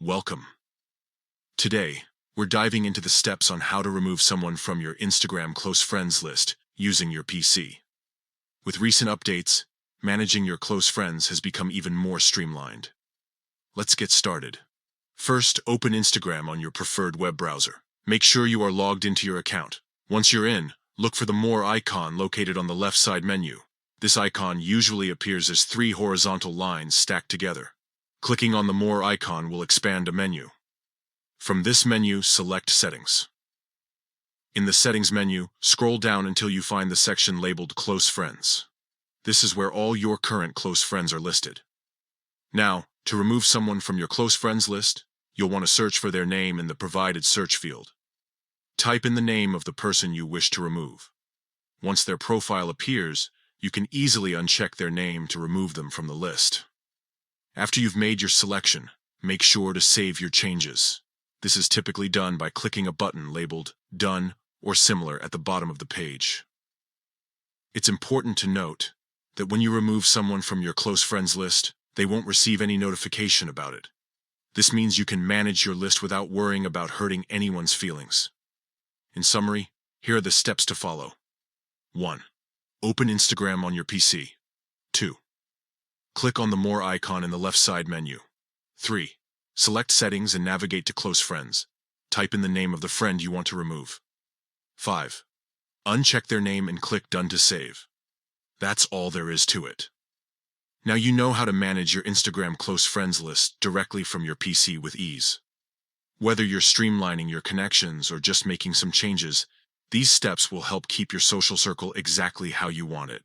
Welcome. Today, we're diving into the steps on how to remove someone from your Instagram close friends list using your PC. With recent updates, managing your close friends has become even more streamlined. Let's get started. First, open Instagram on your preferred web browser. Make sure you are logged into your account. Once you're in, look for the More icon located on the left side menu. This icon usually appears as three horizontal lines stacked together. Clicking on the More icon will expand a menu. From this menu, select Settings. In the Settings menu, scroll down until you find the section labeled Close Friends. This is where all your current close friends are listed. Now, to remove someone from your close friends list, you'll want to search for their name in the provided search field. Type in the name of the person you wish to remove. Once their profile appears, you can easily uncheck their name to remove them from the list. After you've made your selection, make sure to save your changes. This is typically done by clicking a button labeled Done or similar at the bottom of the page. It's important to note that when you remove someone from your close friends list, they won't receive any notification about it. This means you can manage your list without worrying about hurting anyone's feelings. In summary, here are the steps to follow. 1. Open Instagram on your PC. 2. Click on the More icon in the left side menu. 3. Select Settings and navigate to Close Friends. Type in the name of the friend you want to remove. 5. Uncheck their name and click Done to save. That's all there is to it. Now you know how to manage your Instagram close friends list directly from your PC with ease. Whether you're streamlining your connections or just making some changes, these steps will help keep your social circle exactly how you want it.